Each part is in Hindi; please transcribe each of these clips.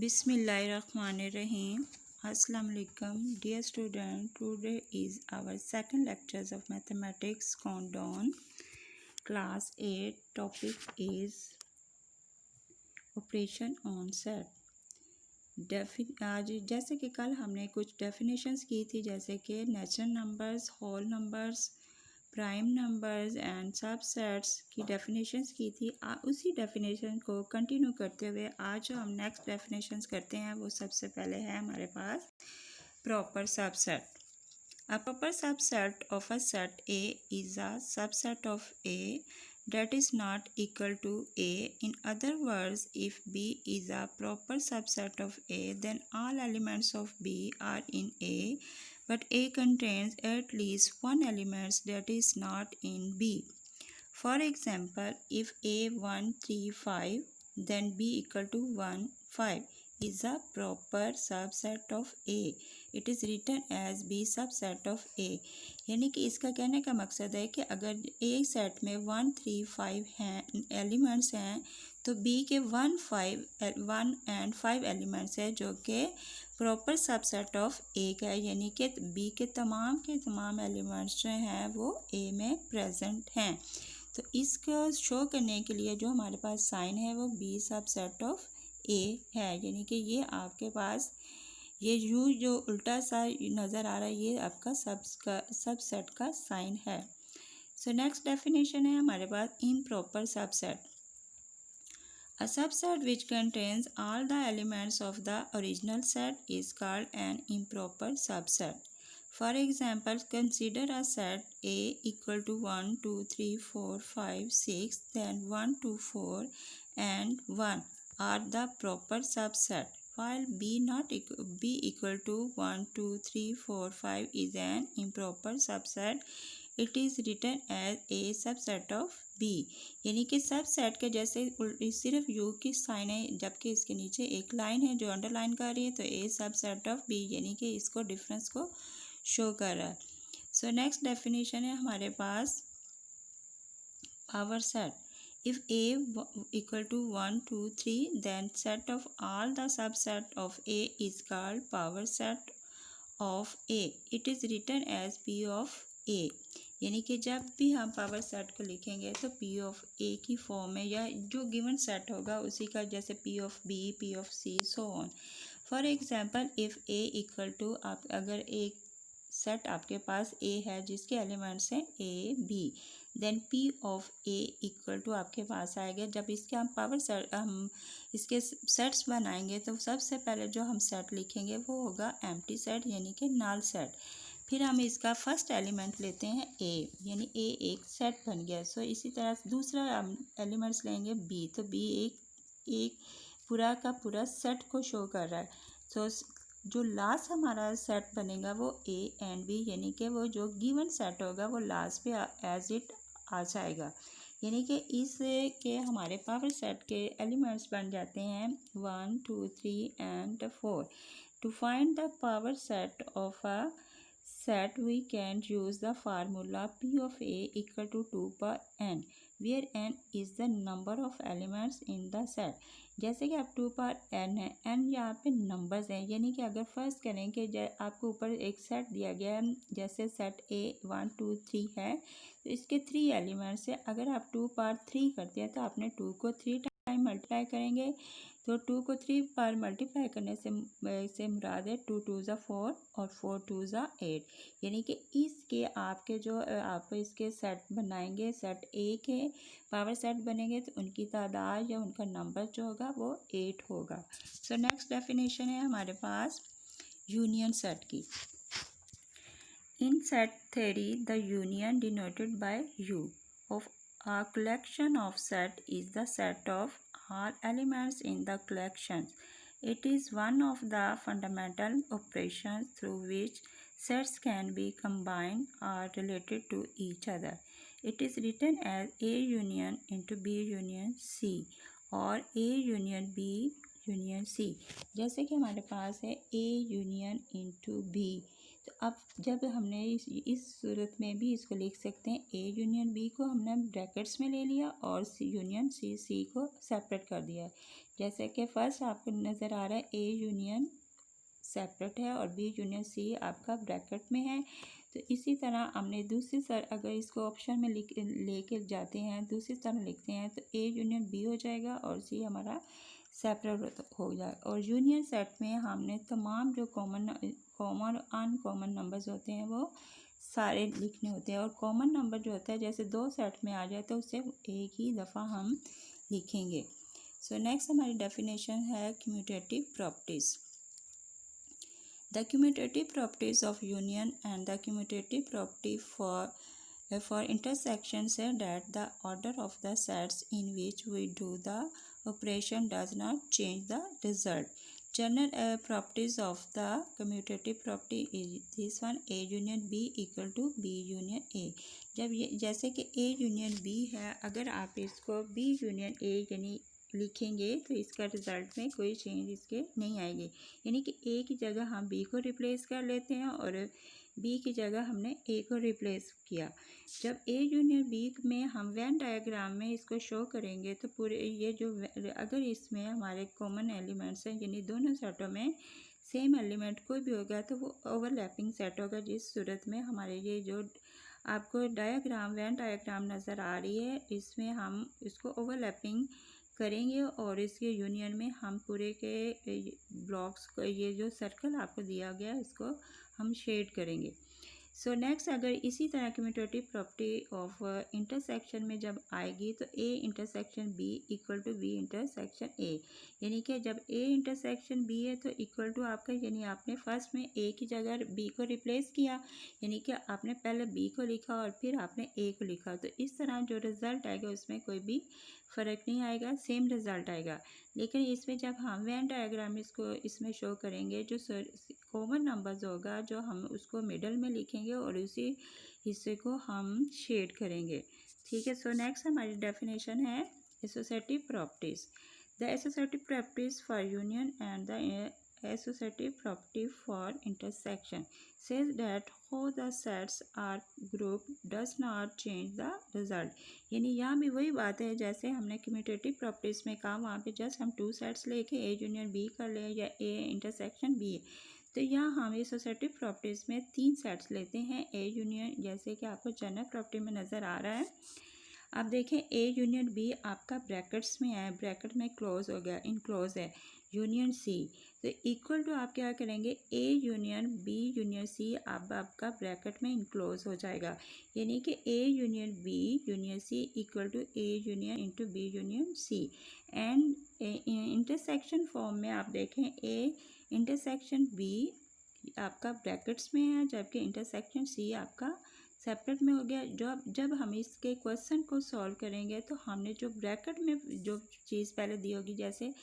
Bismillahirrahmanirrahim. Assalamu alaikum. Dear student, today is our second lectures of mathematics countdown. Class 8 topic is operation on set. आज जैसे कि कल हमने कुछ डेफिनेशंस की थी, जैसे कि natural numbers, whole numbers, prime numbers and subsets की डेफिनेशंस की थी। उसी डेफिनेशन को कंटिन्यू करते हुए आज जो हम नेक्स्ट डेफिनेशंस करते हैं वो सबसे पहले है हमारे पास proper subset. A proper subset of a set A is a subset of A that is not equal to A. In other words, if B is a proper subset of A, then all elements of B are in A, but A contains at least one element that is not in B. For example, if A 1, 3, 5, then B equal to 1, 5 is a proper subset of A. It is written as B subset of A. यानी कि इसका कहने का मकसद है कि अगर A सेट में 1, 3, 5 हैं एलिमेंट्स हैं तो B के 1 एंड 5 एलिमेंट्स है जो कि प्रॉपर सबसेट ऑफ A का है, यानी कि B के तमाम एलिमेंट्स जो हैं वो A में प्रेजेंट हैं। तो इसको शो करने के लिए जो हमारे पास साइन है वो B सबसेट ऑफ A है, यानी कि ये आपके पास ये यू जो उल्टा सा नज़र आ रहा है ये आपका सबसेट का साइन है। सो नेक्स्ट डेफिनेशन है हमारे पास improper subset. A subset which contains all the elements of the original set is called an improper subset. For example, consider a set A equal to 1, 2, 3, 4, 5, 6, then 1, 2, 4 and 1 are the proper subset, while B equal to 1, 2, 3, 4, 5 is an improper subset. It is written as A subset of B. यानी कि सबसेट के जैसे सिर्फ यू की साइन है जबकि इसके नीचे एक लाइन है जो अंडरलाइन कर रही है, तो ए सबसेट ऑफ बी यानी कि इसको डिफरेंस को शो कर रहा है। सो नेक्स्ट डेफिनेशन है हमारे पास power set. If A equal to 1, 2, 3, then set of all the subset of A is called power set of A. It is written as P of A. यानी कि जब भी हम पावर सेट को लिखेंगे तो P ऑफ A की फॉर्म में या जो गिवन सेट होगा उसी का, जैसे P of B, P of C, so on. For example if A equal to, आप अगर एक सेट आपके पास A है जिसके एलिमेंट्स हैं A, B, then P of A equal to आपके पास आएगा। जब इसके हम इसके सेट्स बनाएंगे तो सबसे पहले जो हम सेट लिखेंगे वो होगा एम्प्टी सेट यानी कि नल सेट। फिर हम इसका फर्स्ट एलिमेंट लेते हैं A, यानी A एक सेट बन गया। सो इसी तरह दूसरा हम एलिमेंट्स लेंगे B, तो B एक पूरा का पूरा सेट को शो कर रहा है। सो जो लास्ट हमारा सेट बनेगा वो A एंड B, यानी कि वो जो गिवन सेट होगा वो लास्ट पे एज इट आ जाएगा। यानी कि इस के हमारे पावर सेट के एलिमेंट्स बन जाते हैं 1, 2, 3 and 4। To find the power set of a set we can use the formula P of A equal to 2 per n, where n is the number of elements in the set। जैसे कि आप 2 पर n है, n यहाँ पे नंबर्स हैं, यानी कि अगर फर्स्ट करें कि आपको ऊपर एक सेट दिया गया है, जैसे सेट A 1, 2, 3 है तो इसके 3 एलिमेंट्स है। अगर आप 2 पर 3 करते हैं तो आपने 2 को 3 टाइम मल्टीप्लाई करेंगे, तो 2 को 3 पर मल्टीप्लाई करने से मुराद है 2 2 ज़ा 4 और 4 2 ज़ा 8। यानी कि इसके आपके जो आप इसके सेट बनाएंगे, सेट A के पावर सेट बनेंगे तो उनकी तादाद या उनका नंबर जो होगा वो 8 होगा। सो नेक्स्ट डेफिनेशन है हमारे पास यूनियन सेट की। इन set theory the union denoted by U of a collection of set is the set of all elements in the collection. It is one of the fundamental operations through which sets can be combined or related to each other. It is written as A union into B union C or A union B union C। जैसे कि हमारे पास है A union into B, तो अब जब हमने इस सूरत में भी इसको लिख सकते हैं, ए यूनियन बी को हमने ब्रैकेट्स में ले लिया और सी यूनियन सी को सेपरेट कर दिया। जैसे कि फर्स्ट आपको नज़र आ रहा है ए यूनियन सेपरेट है और बी यूनियन सी आपका ब्रैकेट में है। तो इसी तरह हमने दूसरी अगर इसको ऑप्शन में लेके जाते हैं, दूसरी तरह लिखते हैं तो ए यूनियन बी हो जाएगा और सी हमारा सेपरेट हो जाएगा। और यूनियन सेट में हमने तमाम जो कॉमन और अनकॉमन नंबर्स होते हैं वो सारे लिखने होते हैं। और कॉमन नंबर जो होता है जैसे दो सेट में आ जाए तो उसे एक ही दफ़ा हम लिखेंगे। सो नेक्स्ट हमारी डेफिनेशन है commutative properties. The commutative properties of union and the commutative property for intersection say that the order of the sets in which we do the operation does not change the result. General properties of the commutative property is this one: A union B equal to B union A. जब ये जैसे कि A union B है, अगर आप इसको B union A यानी लिखेंगे तो इसका रिज़ल्ट में कोई चेंज इसके नहीं आएगी। यानी कि ए की जगह हम बी को रिप्लेस कर लेते हैं और बी की जगह हमने ए को रिप्लेस किया। जब ए यूनियन बी में हम वेन डायग्राम में इसको शो करेंगे तो पूरे ये जो अगर इसमें हमारे कॉमन एलिमेंट्स हैं यानी दोनों सेटों में सेम एलिमेंट कोई भी होगा तो वो ओवरलैपिंग सेट होगा, जिस सूरत में हमारे ये जो आपको डायग्राम वेन डायग्राम नज़र आ रही है इसमें हम इसको ओवरलैपिंग करेंगे और इसके यूनियन में हम पूरे के ब्लॉक्स को ये जो सर्कल आपको दिया गया है इसको हम शेड करेंगे। सो नेक्स्ट अगर इसी तरह कम्यूटेटिव प्रॉपर्टी ऑफ इंटरसेक्शन में जब आएगी तो A intersection B equal to B intersection A, यानी कि जब ए इंटरसेक्शन बी है तो इक्वल टू आपका यानी आपने फर्स्ट में ए की जगह बी को रिप्लेस किया, यानी कि आपने पहले बी को लिखा और फिर आपने ए को लिखा। तो इस तरह जो रिज़ल्ट आएगा उसमें कोई भी फ़र्क नहीं आएगा, सेम रिज़ल्ट आएगा। लेकिन इसमें जब हम वेन डायग्राम इसको इसमें शो करेंगे जो कॉमन नंबर्स होगा जो हम उसको मिडल में लिखेंगे और उसी हिस्से को हम शेड करेंगे। ठीक है। सो नेक्स्ट हमारी डेफिनेशन है associative properties. The associative properties for union and the associative property for intersection says that how the sets are grouped does not change the result. यानी यहाँ भी वही बात है जैसे हमने कम्यूटेटिव प्रॉपर्टीज़ में कहा, वहाँ पे जस्ट हम टू सेट्स लेके ए यूनियन बी कर लें या ए इंटरसेक्शन बी है, तो यहाँ हम एसोसिएटिव प्रॉपर्टीज़ में तीन सेट्स लेते हैं ए यूनियन, जैसे कि आपको जनरल प्रॉपर्टी में नज़र आ रहा है। अब देखें ए यूनियन बी आपका ब्रैकेट्स में है, ब्रैकेट में क्लोज हो गया, इनक्लोज है, यूनियन सी तो इक्वल टू आप क्या करेंगे A union B union C अब आपका ब्रैकेट में इनक्लोज हो जाएगा, यानी कि A union B union C equal to A union into B union C. And intersection form में आप देखें ए इंटरसेक्शन बी आपका ब्रैकेट्स में है जबकि इंटरसेक्शन सी आपका सेपरेट में हो गया। जब हम इसके क्वेश्चन को सॉल्व करेंगे तो हमने जो ब्रैकेट में जो चीज़ पहले दी होगी जैसे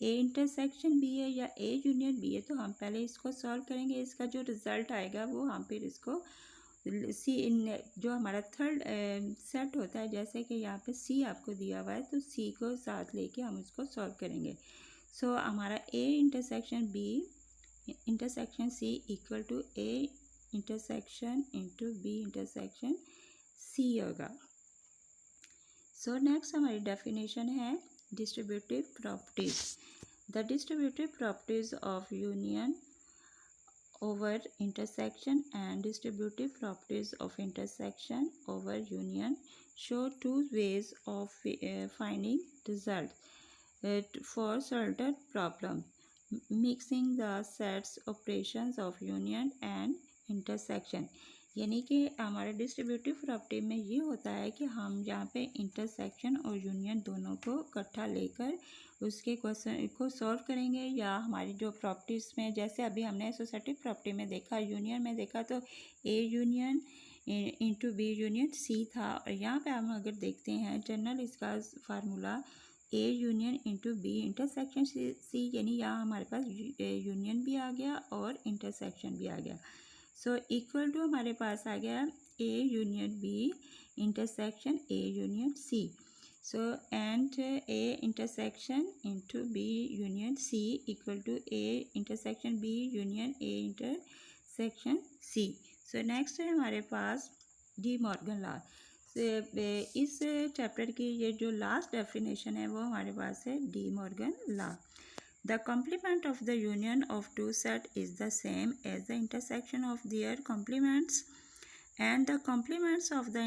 ए इंटरसेक्शन बी है या ए यूनियन बी है तो हम पहले इसको सॉल्व करेंगे, इसका जो रिज़ल्ट आएगा वो हम फिर इसको सी जो हमारा थर्ड सेट होता है जैसे कि यहाँ पे सी आपको दिया हुआ है तो सी को साथ लेके हम इसको सॉल्व करेंगे। सो हमारा A intersection B intersection C equal to A intersection into B intersection C होगा। सो नेक्स्ट हमारी डेफिनेशन है distributive properties. The distributive properties of union over intersection and distributive properties of intersection over union show two ways of finding result for certain problem mixing the sets operations of union and intersection. यानी कि हमारे डिस्ट्रीब्यूटिव प्रॉपर्टी में ये होता है कि हम यहाँ पे इंटरसेक्शन और यूनियन दोनों को इकट्ठा लेकर उसके क्वेश्चन को सॉल्व करेंगे, या हमारी जो प्रॉपर्टीज़ में जैसे अभी हमने एसोसिएटिव प्रॉपर्टी में देखा, यूनियन में देखा तो A union into B union C था, और यहाँ पे हम अगर देखते हैं जनरल इसका formula A union into B intersection C, यानी यहाँ हमारे पास यूनियन भी आ गया और इंटरसेक्शन भी आ गया। सो इक्वल टू हमारे पास आ गया A union B intersection A union C. So and A intersection into B union C equal to A intersection B union A section C. So next है हमारे पास डी मॉर्गन लॉ। इस चैप्टर की ये जो लास्ट डेफिनेशन है वो हमारे पास है De Morgan law. The complement of the union of two set is the same as the intersection of their complements and the complements of the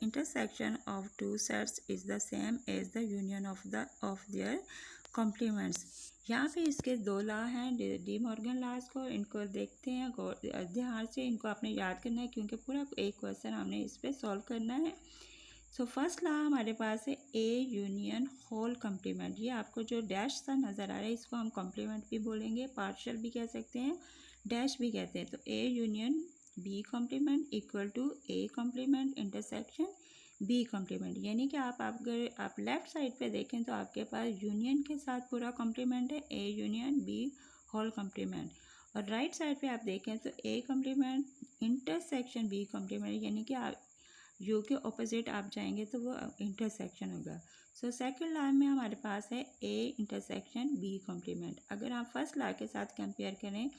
intersection of two sets is the same as the union of their complements। यहाँ पे इसके दो लॉ हैं डी मॉर्गन लॉज को, इनको देखते हैं ध्यान से, इनको आपने याद करना है क्योंकि पूरा एक क्वेश्चन हमने इस पर सॉल्व करना है। सो फर्स्ट लॉ हमारे पास है ए यूनियन होल कॉम्प्लीमेंट। ये आपको जो डैश सा नज़र आ रहा है इसको हम कॉम्प्लीमेंट भी बोलेंगे, पार्शियल भी कह सकते हैं, डैश भी कहते हैं। तो A union B complement equal to A complement intersection B complement. यानी कि आप अगर आप लेफ़्ट साइड पे देखें तो आपके पास यूनियन के साथ पूरा कॉम्प्लीमेंट है A union B whole complement, और राइट साइड पे आप देखें तो A complement intersection B complement, यानी कि आप यू के ऑपोजिट आप जाएंगे तो वो इंटरसेक्शन होगा। सो सेकंड लॉ में हमारे पास है ए इंटरसेक्शन बी कॉम्प्लीमेंट। अगर आप फर्स्ट लॉ के साथ कंपेयर करें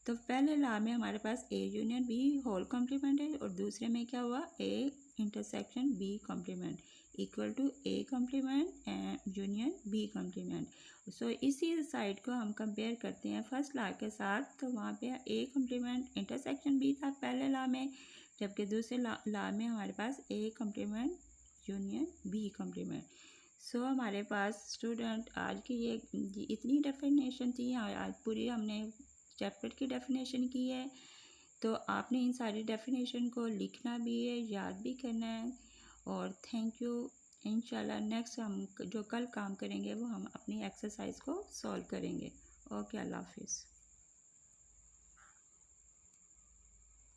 तो पहले लॉ में हमारे पास A union B whole complement है, और दूसरे में क्या हुआ A intersection B complement equal to A complement and union B complement. So इसी साइड को हम कंपेयर करते हैं फर्स्ट लॉ के साथ, तो वहाँ पे ए कॉम्प्लीमेंट इंटरसेक्शन बी था पहले लॉ में, जबकि दूसरे लॉ में हमारे पास A complement union B complement. So हमारे पास स्टूडेंट आज की ये इतनी डेफिनेशन थी, आज पूरी हमने चैप्टर की डेफिनेशन की है। तो आपने इन सारी डेफिनेशन को लिखना भी है, याद भी करना है। और थैंक यू। इंशाल्लाह नेक्स्ट हम जो कल काम करेंगे वो हम अपनी एक्सरसाइज को सॉल्व करेंगे। ओके, अल्लाह हाफिज़।